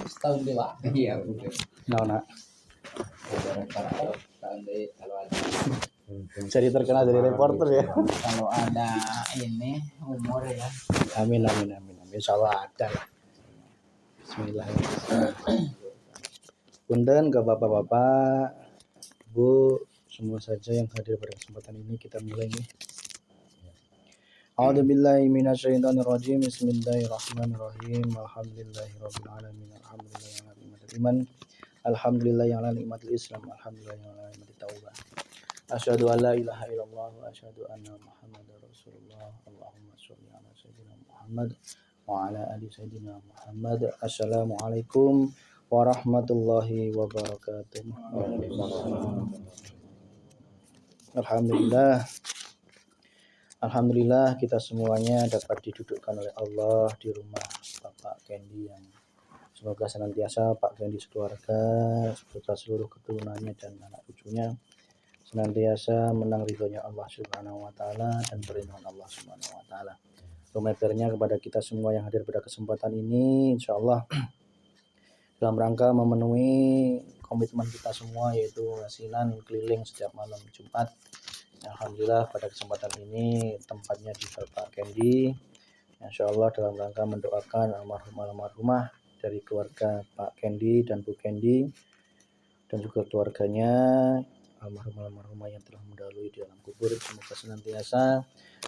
Setahun deh Pak. Iya udah. Nak. Tahun deh kalau ada. Jadi terkenal dari reporter ya. Kalau ada ini umur ya. Amin. Insya Allah ada lah. Bismillahirrahmanirrahim. Punten ke bapak-bapak, bu, semua saja yang hadir pada kesempatan ini, kita mulai nih. A'udzubillahi minasyaitonirrajim. Bismillahirrahmanirrahim. Alhamdulillahirabbil alamin. Alhamdulillahi ala ni'matil iman. Alhamdulillahi ala ni'matil islam. Alhamdulillahi ala ni'matit taubah. Asyhadu an la ilaha illallah wa asyhadu anna Muhammadar Rasulullah. Allahumma sholli ala sayyidina Muhammad wa ala ali sayyidina Muhammad. Assalamualaikum warahmatullahi wabarakatuh. Alhamdulillah kita semuanya dapat didudukkan oleh Allah di rumah Bapak Kendi yang semoga senantiasa Pak Kendi sekeluarga beserta seluruh keturunannya dan anak cucunya senantiasa menang ridhonya Allah Subhanahu wa taala dan perlindungan Allah Subhanahu wa taala. Pemirsa kepada kita semua yang hadir pada kesempatan ini, insyaallah dalam rangka memenuhi komitmen kita semua yaitu hasilan keliling setiap malam Jumat. Alhamdulillah pada kesempatan ini tempatnya di Bapak Kendi. Insyaallah dalam rangka mendoakan almarhumah dari keluarga Pak Kendi dan Bu Kendi dan juga keluarganya, almarhumah yang telah mendahului di alam kubur, semoga senantiasa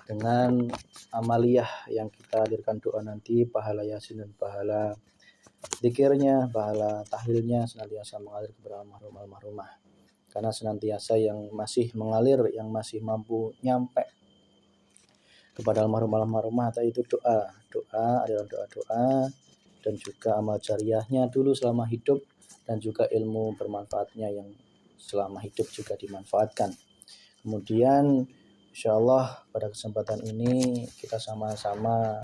dengan amaliyah yang kita hadirkan doa nanti, pahala yasin dan pahala zikirnya, pahala tahlilnya senantiasa mengalir kepada almarhumah. Karena senantiasa yang masih mengalir, yang masih mampu nyampe kepada almarhumah itu doa adalah doa dan juga amal jariahnya dulu selama hidup dan juga ilmu bermanfaatnya yang selama hidup juga dimanfaatkan. Kemudian insyaallah pada kesempatan ini kita sama-sama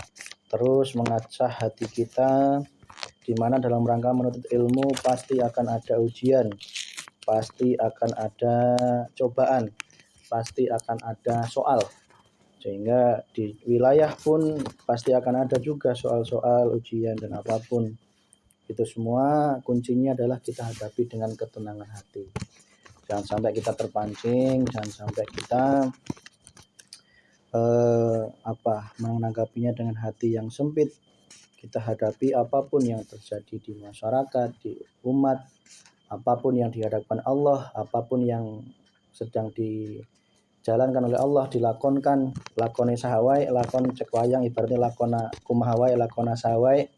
terus mengasah hati kita, di mana dalam rangka menuntut ilmu pasti akan ada ujian, pasti akan ada cobaan, pasti akan ada soal, sehingga di wilayah pun pasti akan ada juga soal-soal ujian dan apapun. Itu semua kuncinya adalah kita hadapi dengan ketenangan hati. Jangan sampai kita terpancing, jangan sampai kita menanggapinya dengan hati yang sempit. Kita hadapi apapun yang terjadi di masyarakat, di umat, apapun yang dihadapkan Allah, apapun yang sedang dijalankan oleh Allah, dilakonkan, lakone sahawai, lakon cek wayang, ibaratnya lakona kumahawai, lakona sahawai,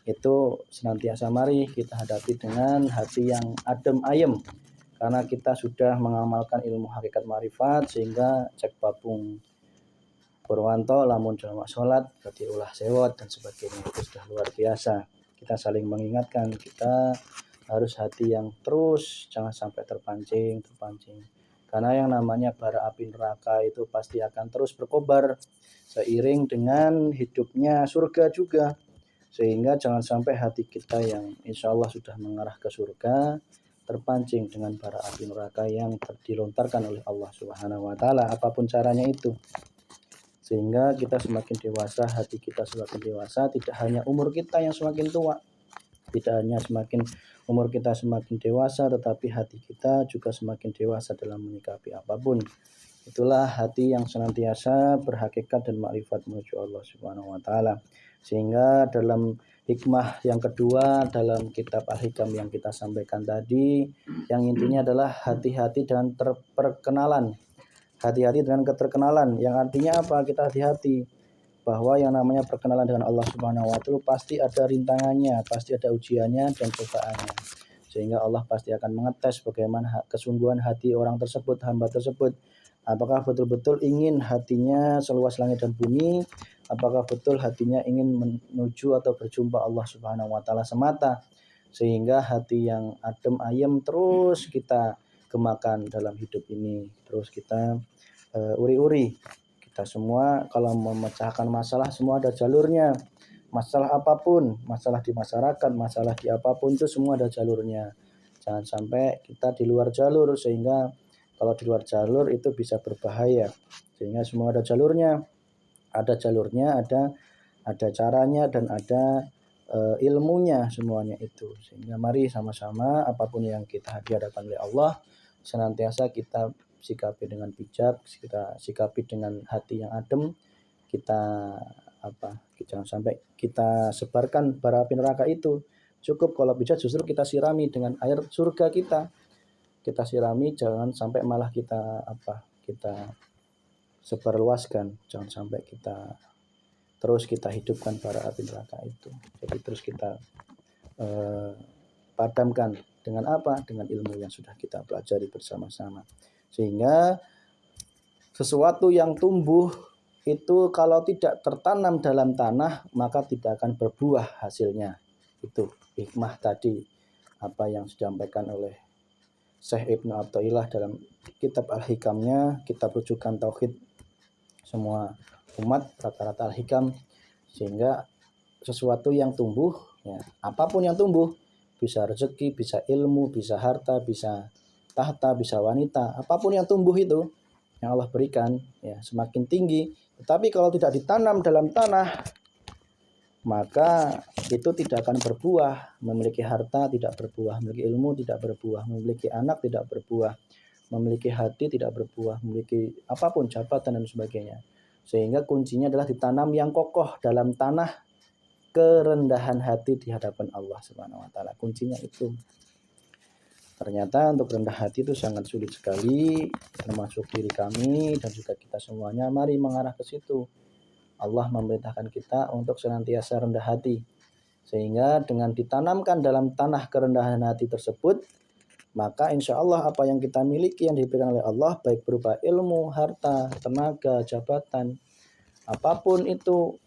itu senantiasa mari kita hadapi dengan hati yang adem ayem, karena kita sudah mengamalkan ilmu hakikat marifat, sehingga cek babung Purwanto lamun jamak sholat berarti ulah sewot dan sebagainya, itu sudah luar biasa. Kita saling mengingatkan, kita harus hati yang terus jangan sampai terpancing, karena yang namanya bara api neraka itu pasti akan terus berkobar seiring dengan hidupnya surga juga, sehingga jangan sampai hati kita yang insya Allah sudah mengarah ke surga terpancing dengan bara api neraka yang dilontarkan oleh Allah Subhanahu wa taala, apapun caranya itu. Sehingga kita semakin dewasa, hati kita semakin dewasa, tidak hanya umur kita yang semakin tua, tidak hanya semakin umur kita semakin dewasa, tetapi hati kita juga semakin dewasa dalam menyikapi apapun. Itulah hati yang senantiasa berhakikat dan makrifat menuju Allah Subhanahu wa taala. Sehingga dalam hikmah yang kedua dalam kitab Al-Hikam yang kita sampaikan tadi, yang intinya adalah hati-hati dengan perkenalan. Hati-hati dengan keterkenalan, yang artinya apa? Kita hati-hati bahwa yang namanya perkenalan dengan Allah Subhanahu wa taala pasti ada rintangannya, pasti ada ujiannya dan cobaannya. Sehingga Allah pasti akan mengetes bagaimana kesungguhan hati orang tersebut, hamba tersebut. Apakah betul-betul ingin hatinya seluas langit dan bumi? Apakah betul hatinya ingin menuju atau berjumpa Allah Subhanahu wa taala semata? Sehingga hati yang adem ayem terus kita gemakan dalam hidup ini, terus kita uri-uri. Kita semua kalau memecahkan masalah semua ada jalurnya, masalah apapun, masalah di masyarakat, masalah di apapun itu semua ada jalurnya. Jangan sampai kita di luar jalur, sehingga kalau di luar jalur itu bisa berbahaya. Sehingga semua ada jalurnya, ada caranya dan ada ilmunya semuanya itu. Sehingga mari sama-sama apapun yang kita dihadapkan oleh Allah senantiasa kita sikapi dengan bijak, kita sikapi dengan hati yang adem, kita jangan sampai kita sebarkan bara api neraka itu. Cukup kalau bisa justru kita sirami dengan air surga kita. Kita sirami, jangan sampai malah kita sebarluaskan, jangan sampai terus kita hidupkan bara api neraka itu. Jadi terus kita padamkan dengan apa? Dengan ilmu yang sudah kita pelajari bersama-sama. Sehingga sesuatu yang tumbuh itu kalau tidak tertanam dalam tanah maka tidak akan berbuah hasilnya. Itu hikmah tadi apa yang disampaikan oleh Syekh Ibnu Athaillah dalam kitab Al-Hikamnya, kitab rujukan tauhid semua umat, rata-rata Al-Hikam. Sehingga sesuatu yang tumbuh, ya, apapun yang tumbuh, bisa rezeki, bisa ilmu, bisa harta, bisa tahta, bisa wanita, apapun yang tumbuh itu yang Allah berikan, ya, semakin tinggi. Tetapi kalau tidak ditanam dalam tanah, maka itu tidak akan berbuah. Memiliki harta tidak berbuah, memiliki ilmu tidak berbuah, memiliki anak tidak berbuah, memiliki hati tidak berbuah, memiliki apapun jabatan dan sebagainya. Sehingga kuncinya adalah ditanam yang kokoh dalam tanah kerendahan hati di hadapan Allah Subhanahu wa taala. Kuncinya itu. Ternyata untuk rendah hati itu sangat sulit sekali, termasuk diri kami dan juga kita semuanya. Mari mengarah ke situ. Allah memerintahkan kita untuk senantiasa rendah hati. Sehingga dengan ditanamkan dalam tanah kerendahan hati tersebut, maka insya Allah apa yang kita miliki yang diberikan oleh Allah, baik berupa ilmu, harta, tenaga, jabatan, apapun itu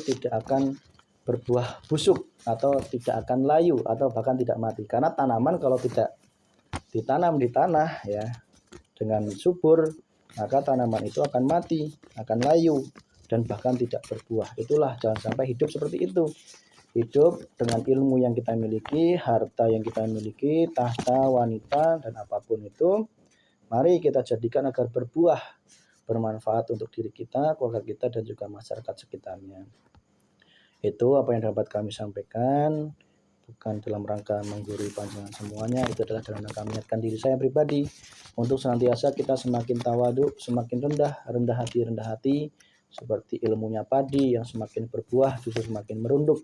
tidak akan berbuah busuk atau tidak akan layu atau bahkan tidak mati. Karena tanaman kalau tidak ditanam di tanah, ya, dengan subur, maka tanaman itu akan mati, akan layu dan bahkan tidak berbuah. Itulah, jangan sampai hidup seperti itu. Hidup dengan ilmu yang kita miliki, harta yang kita miliki, tahta, wanita, dan apapun itu, mari kita jadikan agar berbuah, bermanfaat untuk diri kita, keluarga kita, dan juga masyarakat sekitarnya. Itu apa yang dapat kami sampaikan, bukan dalam rangka menggurui panjangan semuanya, itu adalah dalam rangka mengingatkan diri saya pribadi untuk senantiasa kita semakin tawadu, semakin rendah hati, seperti ilmunya padi yang semakin berbuah justru semakin merunduk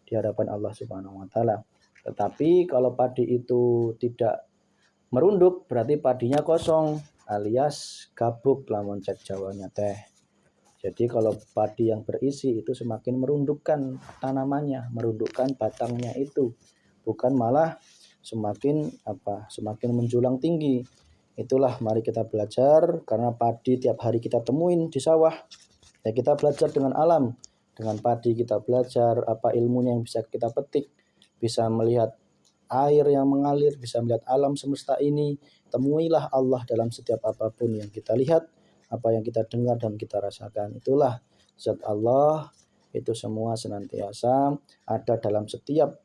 di hadapan Allah Subhanahu wa taala. Tetapi kalau padi itu tidak merunduk berarti padinya kosong alias gabuk lamun cek Jawanya teh. Jadi kalau padi yang berisi itu semakin merundukkan tanamannya, merundukkan batangnya itu, bukan malah semakin menjulang tinggi. Itulah mari kita belajar, karena padi tiap hari kita temuin di sawah. Ya kita belajar dengan alam, dengan padi kita belajar apa ilmunya yang bisa kita petik, bisa melihat air yang mengalir, bisa melihat alam semesta ini. Temuilah Allah dalam setiap apapun yang kita lihat, apa yang kita dengar dan kita rasakan. Itulah zat Allah, itu semua senantiasa ada dalam setiap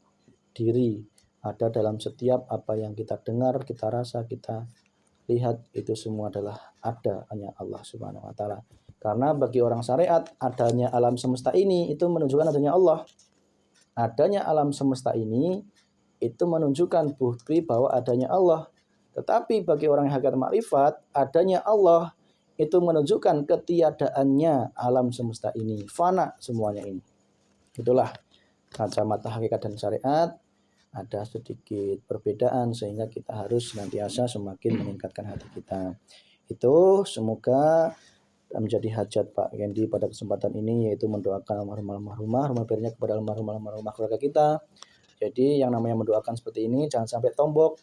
diri, ada dalam setiap apa yang kita dengar, kita rasa, kita lihat, itu semua adalah ada hanya Allah Subhanahu wa taala. Karena bagi orang syariat, adanya alam semesta ini itu menunjukkan adanya Allah. Adanya alam semesta ini itu menunjukkan bukti bahwa adanya Allah. Tetapi bagi orang yang hakikat makrifat, adanya Allah itu menunjukkan ketiadaannya alam semesta ini, fana semuanya ini. Itulah kacamata hakikat dan syariat, ada sedikit perbedaan sehingga kita harus senantiasa semakin meningkatkan hati kita. Itu semoga menjadi hajat Pak Kendi pada kesempatan ini, yaitu mendoakan almarhum rumah kepada almarhum keluarga kita. Jadi yang namanya mendoakan seperti ini jangan sampai tombok,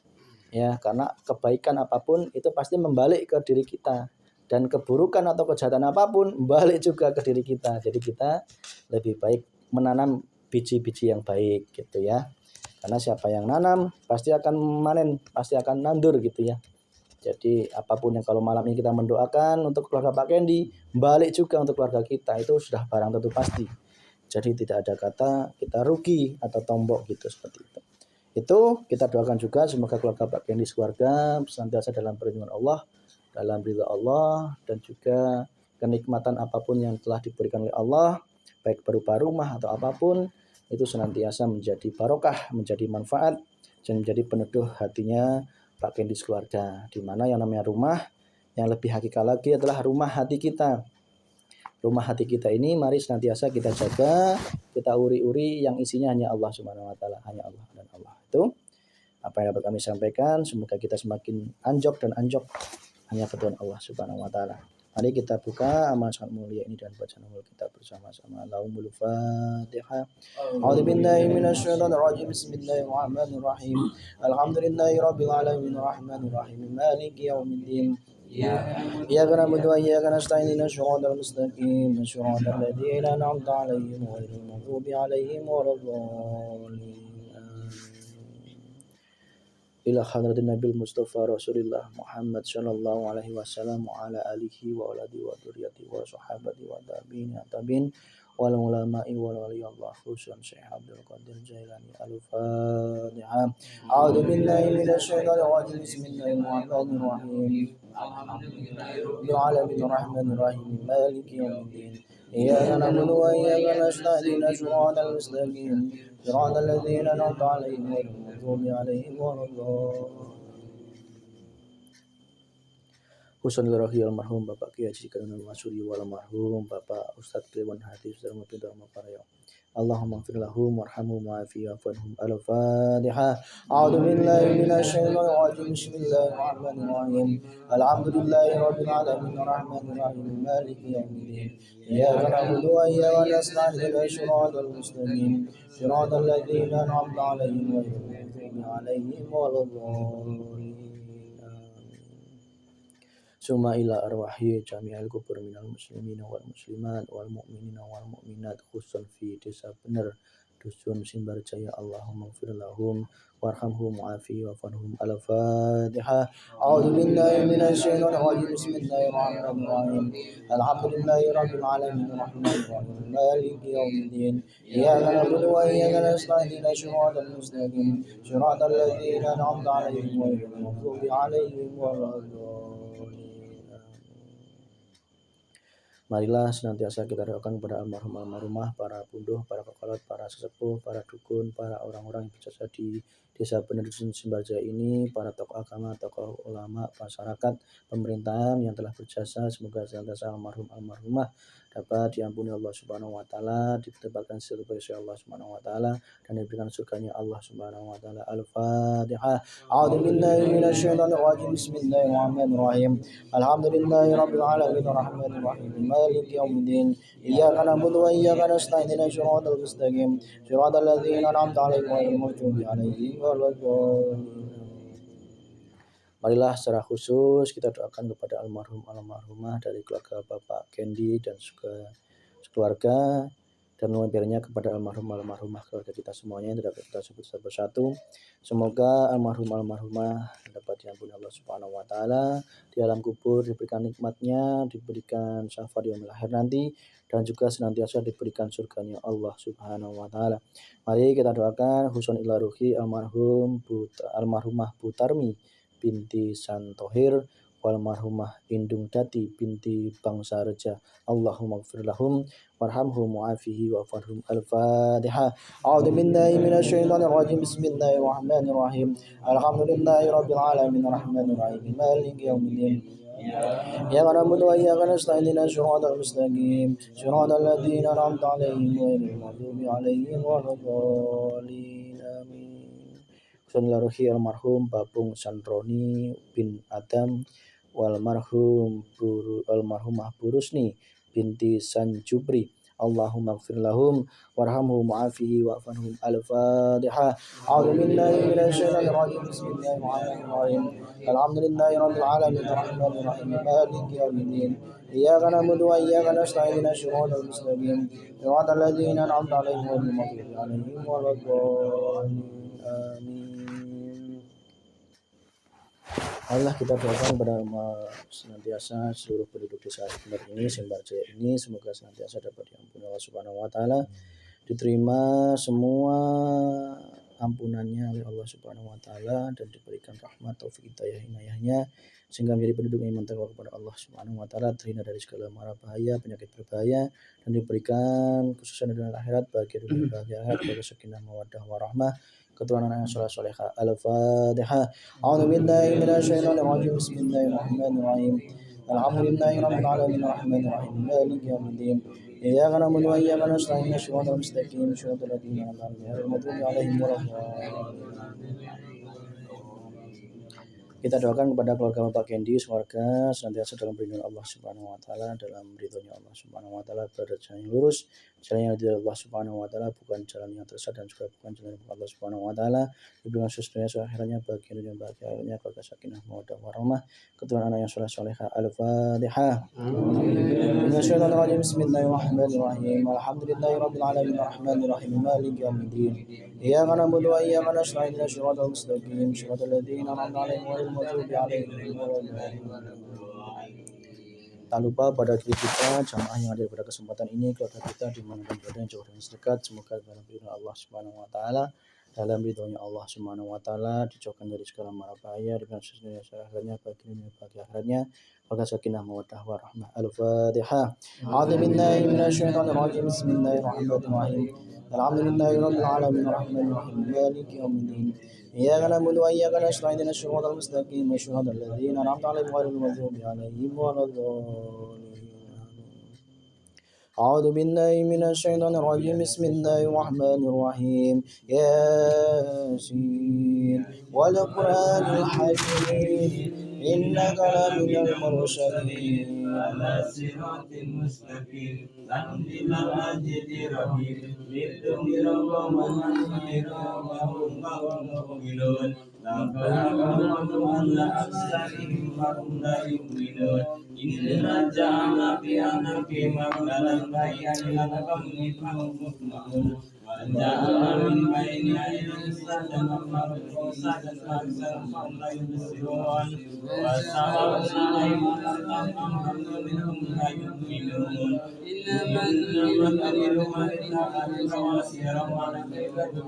ya, karena kebaikan apapun itu pasti membalik ke diri kita. Dan keburukan atau kejahatan apapun balik juga ke diri kita. Jadi kita lebih baik menanam biji-biji yang baik gitu ya. Karena siapa yang nanam pasti akan manen, pasti akan nandur gitu ya. Jadi apapun yang kalau malam ini kita mendoakan untuk keluarga Pak Kendi, balik juga untuk keluarga kita, itu sudah barang tentu pasti. Jadi tidak ada kata kita rugi atau tombok gitu, seperti itu. Itu kita doakan juga semoga keluarga Pak Kendi keluarga senantiasa dalam perlindungan Allah, dalam ridha Allah, dan juga kenikmatan apapun yang telah diberikan oleh Allah, baik berupa rumah atau apapun, itu senantiasa menjadi barokah, menjadi manfaat, dan menjadi peneduh hatinya Pak Kendi keluarga. Di mana yang namanya rumah, yang lebih hakika lagi adalah rumah hati kita. Rumah hati kita ini mari senantiasa kita jaga, kita uri-uri yang isinya hanya Allah Subhanahu wa taala, hanya Allah dan Allah. Itu apa yang dapat kami sampaikan, semoga kita semakin anjok dan anjok hanya kepada Allah Subhanahu wa taala. Mari kita buka amal sangat mulia ini dan bacaan awal kita bersama-sama. Allahumma Fatihah. A'udzu billahi minasyaitonir rajim. Bismillahirrahmanirrahim. Alhamdulillahi rabbil alamin arrahmanir rahim maliki yaumiddin. إياك نعبد وإياك نستعين اهدنا الصراط المستقيم صراط الذين أنعمت عليهم غير المغضوب عليهم ولا الضالين إلى حضرة النبي المصطفى رسول الله محمد صلى الله عليه وسلم وعلى آله وأولاده وذريته وصحابته والتابعين والعلماء والولي الله خصوصا شيخ عبد القادر الجيلاني. الفاتحة. أعوذ بالله من الشيطان الرجيم. بسم الله الرحمن الرحيم. رب العالمين الرحمن الرحيم مالك يوم الدين. إياك نعبد وإياك نستعين صراط المستقيم صراط الذين أنعمت عليهم غير المغضوب عليهم ولا الضالين. Husainul Rohi almarhum Bapak Kiai Haji Karunul Masuri wal almarhum Bapak Ustadz Kliwon Hadi Sudarma Pintar Maparaya. Allahumma ighfir lahum warhamhum wa'afi wa'afhum. Al-Fatihah. A'udzu billahi minasyaitonir rajim. Bismillahirrahmanirrahim. Alhamdulillahi rabbil alamin arrahmanir rahim maliki yaumiddin. Iyyaka na'budu wa iyyaka nasta'in ihdinas siratal mustaqim siratal ladzina an'amta 'alaihim ghairil maghdubi 'alaihim waladdallin. Summa ila arwahi jami'al kubur minal muslimina wal muslimat wal mu'minina wal mu'minat khususan fi desa bener dusun Simbarjaya. Allahumma ighfir lahum warhamhum wa'afi wa'fanhum. Al-Fatihah. A'udzu billahi minasyaitonir rajim. Bismillahirrahmanirrahim. Alhamdulillahi rabbil alamin arrahmanir rahim maliki yaumiddin. Iyyaka na'budu wa iyyaka nasta'in ihdinas siratal mustaqim siratal ladzina an'amta 'alaihim ghairil maghdubi 'alaihim waladdallin. Marilah senantiasa kita doakan kepada almarhum-almarhumah, para punduh, para kokolot, para sesepuh, para dukun, para orang-orang yang berjasa di desa bener dusun Simbarjaya ini, para tokoh agama, tokoh ulama, masyarakat, pemerintahan yang telah berjasa. Semoga senantiasa almarhum-almarhumah dapat diampuni Allah Subhanahu wa taala, ditempatkan sebagai Allah Subhanahu wa taala dan diberikan surganya Allah Subhanahu wa taala. Al-Fatihah. A'udzu billahi minasyaitonir rajim. Bismillahirrahmanirrahim. Alhamdulillahi rabbil alamin arrahmanir rahim maliki yaumiddin. Iyyaka na'budu wa iyyaka nasta'in ihdinas siratal mustaqim siratal ladzina an'amta 'alaihim ghairil maghdubi 'alaihim waladdallin. Marilah secara khusus kita doakan kepada almarhum-almarhumah dari keluarga Bapak Kendi dan juga keluarga, dan memberinya kepada almarhum-almarhumah keluarga kita semuanya yang tidak kita sebut satu persatu. Semoga almarhum-almarhumah dapat diampuni Allah Subhanahu wa taala, di alam kubur diberikan nikmatnya, diberikan syafaat di akhir nanti, dan juga senantiasa diberikan surganya Allah Subhanahu wa taala. Mari kita doakan husun ila ruhi almarhumah Butarmi binti Santohir wal marhumah Indung Dati binti Bangsa Reja. Allahumma ighfir lahum warhamhum wa'afihi wa'fanhum. Al-Fatihah. A'udzu billahi minasyaitonir rajim. Bismillahirrahmanirrahim. Alhamdulillahi rabbil alamin arrahmanir rahim maliki yaumiddin. Iyyaka na'budu wa iyyaka nasta'in ihdinas siratal mustaqim siratal ladzina an'amta 'alaihim ghairil maghdubi 'alaihim waladdallin. Amin. Sunlaruhi almarhum Babung Sanroni bin Adam wal almarhumah Burusni binti Sanjubri. Allahumma ighfir lahum warhamhum wa'afihi wa'fanhum. Al-Fatihah. A'udzu billahi minasyaitonir rajim. Bismillahirrahmanirrahim. Alhamdulillahi rabbil alamin arrahmanir rahim maliki yaumiddin. Iyyaka na'budu wa iyyaka nasta'in ihdinas siratal mustaqim siratal ladzina an'amta 'alaihim ghairil maghdubi 'alaihim waladdallin. Amin. Allah kita doakan kepada senantiasa seluruh penduduk desa bener ini, Simbarjaya ini, semoga senantiasa dapat diampuni Allah Subhanahu wa taala, diterima semua ampunannya oleh Allah Subhanahu wa taala dan diberikan rahmat taufik hidayah inayahnya sehingga menjadi penduduk yang iman takwa kepada Allah Subhanahu wa taala, terhindar dari segala mara bahaya, penyakit berbahaya, dan diberikan khususnya di dunia akhirat bahagia dunia bahagia akhirat, bahagia sakinah mawaddah warahmah, keturunan yang saleh salehah. Al-Fatihah. A'udzu billahi minasyaitonir rajim. Bismillahirrahmanirrahim. Alhamdulillahi rabbil alamin arrahmanir rahim maliki yaumiddin. Iyyaka na'budu wa iyyaka nasta'in ihdinas siratal mustaqim siratal ladzina an'amta 'alaihim ghairil maghdubi 'alaihim waladdallin. Kita doakan kepada keluarga Bapak Kendi, semoga senantiasa dalam perlindungan Allah Subhanahu wa taala, dalam ridhonya Allah Subhanahu wa taala, berada jalan yang lurus, jalan yang dari Allah Subhanahu wa taala, bukan jalan yang tersesat dan juga bukan jalan yang Allah Subhanahu wa taala. Diberikan sukses dunia akhiratnya, bahagia dunia bahagia akhiratnya, keluarga sakinah mawaddah warahmah, keturunan anak yang saleh salehah. Al-Fatihah. Bismillahirrahmanirrahim. Alhamdulillahirabbil alamin arrahmanir rahim maliki yaumiddin. Iyyaka na'budu wa iyyaka nasta'in ihdinas siratal mustaqim siratal ladzina an'amta 'alaihim ghairil maghdubi 'alaihim waladdallin. Tak lupa pada diri kita, jamaah yang ada pada kesempatan ini, keluarga kita di mana berada yang jauh dan dekat, semoga dalam ridho Allah Subhanahu wa taala, dalam ridhonya Allah Subhanahu wa taala, dijauhkan dari segala mara bahaya, dengan sesuai akhiratnya, bagi dunia bagi akhiratnya, keluarga sakinah mawaddah warahmah. Al-Fatihah. A'udzu billahi minasyaitonir rajim. Bismillahirrahmanirrahim. Alhamdulillahi rabbil alamin arrahmanir rahim maliki yaumiddin. Iyyaka na'budu wa iyyaka nasta'in ihdinas siratal mustaqim siratal ladzina an'amta 'alaihim ghairil maghdubi 'alaihim waladdallin. A'udzu billahi minasyaitonir rajim. Bismillahirrahmanir rahim. Yasin wal qur'anil hakim. Innaka laminal mursalin ala siratin mustaqim tanzilal azizir rahim lidunira wa manira wa hum mu'minun la aksarihim hum la yu'minun inna ja'alna fi anaqi maqdalan bayyan lanakum nifahum mutma'un wa ja'alna min bayni aydihim saddan dan aksar hum la yubsirun wa sawa'na alaihim anfaqahum minhum la yu'minun inna man yuridu ma yata'ala wa sirra wa nakayatu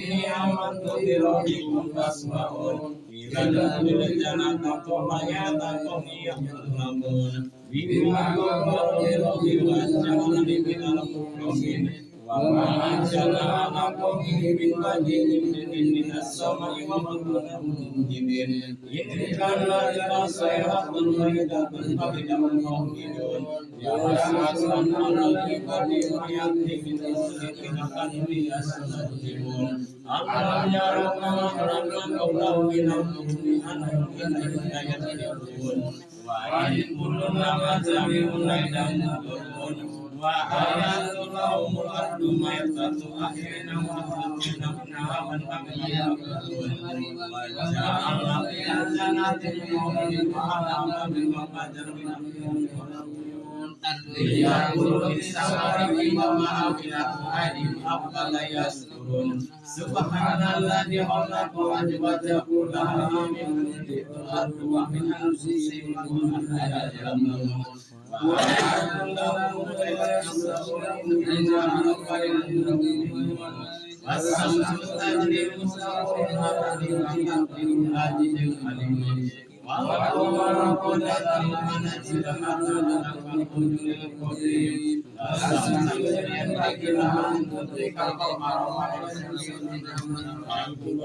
ini amantu bi rabbikum fasma'un ila jannati tayyibatan ya'lamun bima rabbil alamin wa ma anzalna lakum min ba'din min as-sama'i wa kuntum munjirin inna la sayhatun mayyidatun qabla mu'minun ya rahmatan 'alal ibadi wa ya'ti min as-sidqatan bi as-sajibun alam yaraka rahmatan qawlan min al-mu'minin wa in kullun ma jami'un laidan wa ayatul lahumul ardu maytatu ahyana wa ahyaina wa nahwan wa ja'alna fiha jannatin min ma'ana min maqadir liyakulu bis-samari wa ma'afina adim afala yasdu Subhanalladzi khalaqa wa jabata kullaha min al-ardi wa min anfusihim wa min ayatin wa ya'lamu ma yasna'una was-samsu tajri mustaqarran laha وَالْقَمَرَ قَدَّرْنَاهُ مَنَازِلَ حَتَّى عَلَمَ الْقَدِيرِ الشَّمْسُ يَنبَغِي لَهَا أَن تُدْرِكَ الْقَمَرَ وَإِذَا سَمِعْتُمْ فَاسْمَعُوا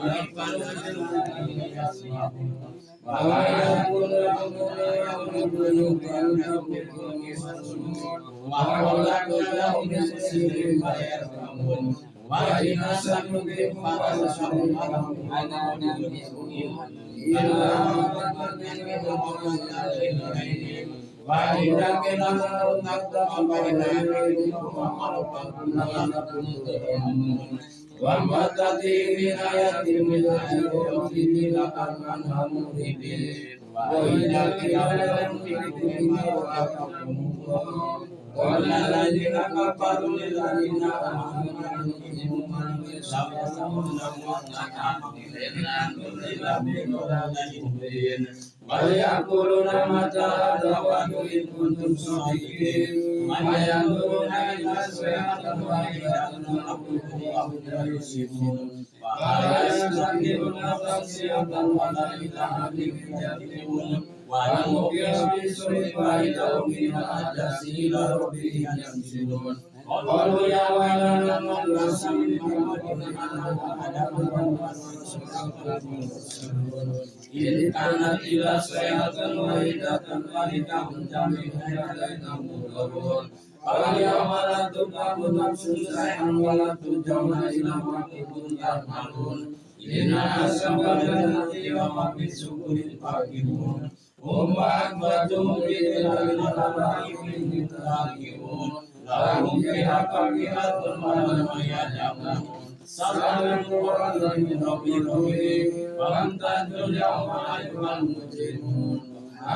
وَإِذَا قِيلَ لَهُمْ اتَّقُوا بَيْنَ أَيْدِيكُمْ وَخَلْفَكُمْ لَعَلَّكُمْ تُرْحَمُونَ وَمَا تَأْتِيهِمْ مِنْ آيَةٍ مِنْ آيَاتِ رَبِّهِمْ إِلَّا كَانُوا عَنْهَا مُعْرِضِينَ وَإِذَا قِيلَ لَهُمْ انفِرُوا مِمَّا رَزَقَكُمُ اللَّهُ قَالَ الَّذِينَ كَفَرُوا لِلَّذِينَ آمَنُوا بل يقولون متى هذا الوعد إن كنتم صادقين ما ينظرون إلا الصيحة الواحدة تأخذهم وهم لا يبصرون ولا يستكبرون خشية ولا إلى أهلهم يرجعون ونوقع بالسوء فإذا هم من الأحداث إلى ربهم ينزلون قالوا يا ويلنا من لسنا إن كانت إلا صيحة واحدة فإذا هم جميعا لدينا محضرون فاليوم لا تظلم نفس شيئا ولا تجزون إلا ما كنتم تعملون إن أصحاب الجنة وما في سبل فاكهون هم وأكبرهم بإلى الرحيم راكبون لهم فيها فاكهة ولهم يدعون سلام قولا من ربهم وامتازوا اليوم أيها المجرمون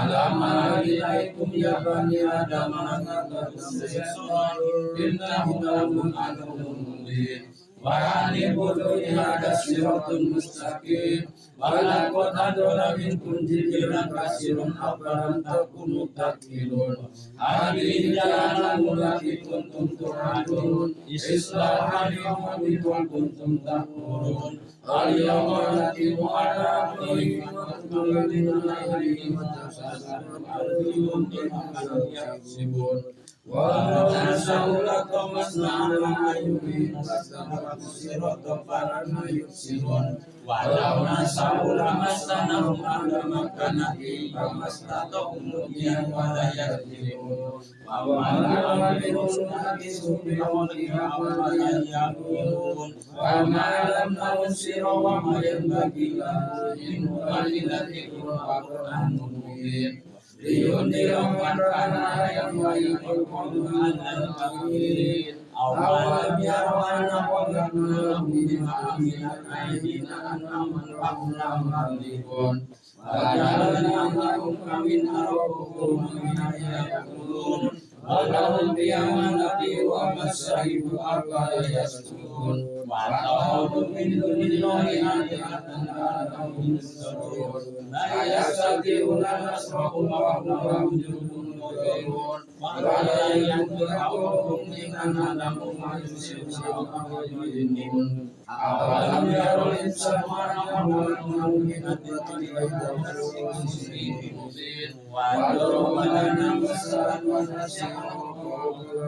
ألم أعهد إليكم يا بني آدم أن تتقوا الشيطان إنه لكم عدو مبين وأن اعبدوا هذا الصراط المستقيم ولقد أضل منكم جبلا كثيرا أفلم تكونوا تعقلون هذه جهنم التي كنتم توعدون اصلوها اليوم بما كنتم تكفرون اليوم نختم على أفواههم وتكلمنا أيديهم وتشهد أرجلهم بما كانوا يكسبون ولو نشاء لطمسنا على أعينهم فاستبقوا الصراط فلم يبصرون ولو نشاء لمسناهم على مكانتهم فما استطاعوا مضيا ولا يرجعون وما لهم نحدث بحولها ولا يعلمون وما لم نبصر وما ينبغي له إن هو إلا ذكر وقرآن مبين لينذر من كان حيا ويحكم على الكافرين أولم يروا أنا خلقنا لهم مما عملت أيدينا أنعاما فهم لها مالكون وجعلنا لهم فمنها ركوبهم ومنها يأكلون ولهم فيها منافع ومشارب أفلا يشكرون واتخذوا من دون الله آلهة لعلهم ينصرون لا يستطيعون نصرهم وهم جند مغرقون ولا ينفعهم إننا لهم ما يسرون ويؤمنون أولم يروا الإنسان ما خلقناه من الطين كهيعص مبين وضرب لنا مثلا ونسيه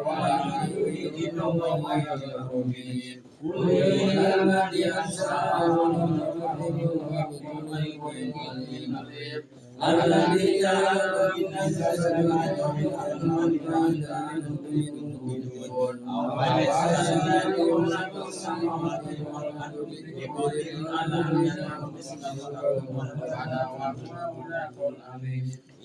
وما يريد الله يغفر به قل إن الذي أنشأه الذي جعل لكم الشجرة والأنهار فأنتم تبصرون أوليس الذي خلق السماوات والأرض بقدر على أن يخلق مثلهم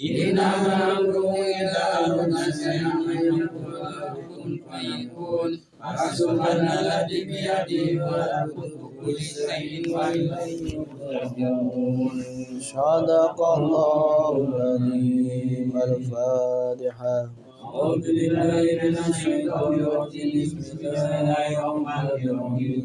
إنما أمره إذا أراد شيئا أن يقول له كن فيكون فسبحان الذي بيده ملكوت كل شيء وإليه ترجعون صدق الله العظيم. الفاتحة. أعوذ بالله من الشيطان الرجيم بسم الله الرحمن الرحيم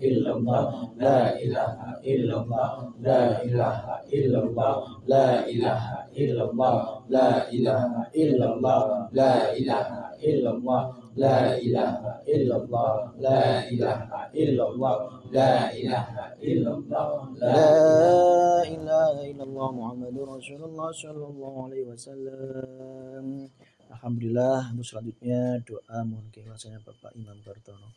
illallah, la ilaha illallah, la ilaha illallah, la ilaha illallah, la ilaha illallah, la ilaha illallah, la ilaha illallah, la ilaha illallah, la ilaha illallah, La ilaha illallah Muhammadur Rasulullah sallallahu alaihi wasallam. Alhamdulillah, untuk selanjutnya doa mohon keikhlasannya Bapak Imam Kartono.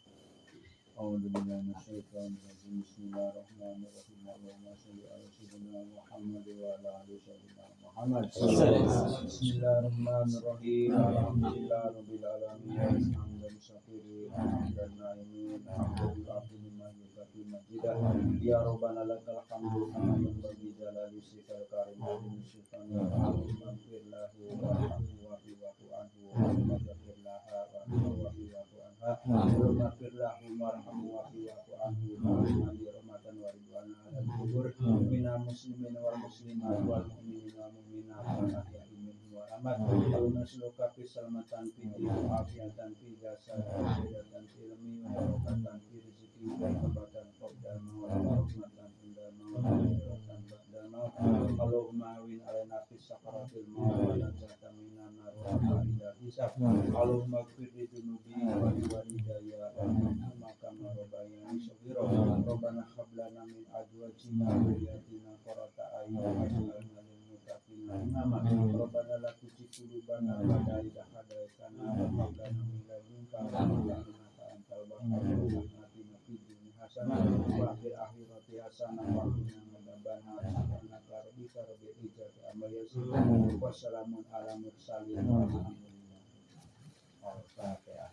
A'udzubillahi minasyaitonirrajim. Bismillahirrahmanirrahim. Allahumma shalli ala sayyidina Muhammad wa ala ali sayyidina Muhammad. Bismillahirrahmanirrahim. Alhamdulillahirabbil alamin. Hamdan syakirin, hamdan naimin, alhamdulillah mimma yukafi majidah. Ya Rabbana lakal hamdu kama yanbaghi jalali sifal karim wa syifani Allahumma firlahu warhamhu wa fiwahu anhu wa firlaha wa fiwahu anha Allahumma firlahu warhamhu wa fiwahu anhu wa rahmatan wa ridwana alal kubur minal muslimin wal muslimat wal mu'minin wal mu'minat wal ahya'i minhum wa rahmat Allahumma suluka fi salamatan fi dini wa afiatan fi jasad wa hidatan fi ilmi wa barakatan fi rizki wa kebatan qabdal maut wa rahmatan indal maut wa rahmatan ba'dal maut Allahumma awin alaina fi sakaratil maut wa najata minan nar wa ila hisab Allahumma gfir li dunubi wa li walidayya wa rahmahuma kama rabbayani shaghira Rabbana hab lana min azwajina wa dhurriyyatina qurrata a'yun waj'alna lil muttaqina imama Rabbana la tuzigh qulubana ba'da idh hadaytana wa hab lana min ladunka rahmatan innaka antal wahhab atina fid dunya hasanah wa fil akhirati hasanah wa qina adzabannar subhanaka rabbika rabbil izzati amma yasifun wa salamun ala mursalin walhamdulillah. Al-Fatihah.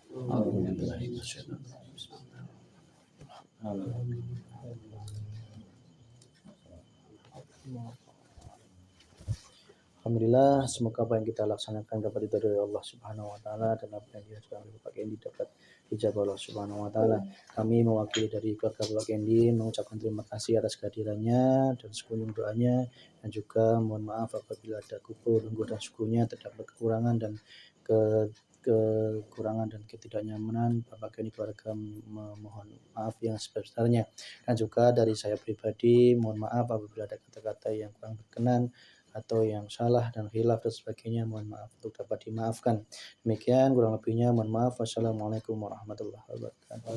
Alhamdulillah, semoga apa yang kita laksanakan dapat diridhoi dari Allah Subhanahu wa taala dan apa yang dirasakan oleh Bapak Kendi dapat dijabah Allah Subhanahu wa taala. Kami mewakili dari keluarga Bapak Kendi mengucapkan terima kasih atas kehadirannya dan sekunjung doanya dan juga mohon maaf apabila ada kumpul lungguh dan sukunya terdapat kekurangan dan kekurangan dan ketidaknyamanan. Bapak Kendi keluarga memohon maaf yang sebesar-besarnya dan juga dari saya pribadi mohon maaf apabila ada kata-kata yang kurang berkenan atau yang salah dan khilaf dan sebagainya, mohon maaf untuk dapat dimaafkan. Demikian kurang lebihnya mohon maaf. Wassalamualaikum warahmatullahi wabarakatuh.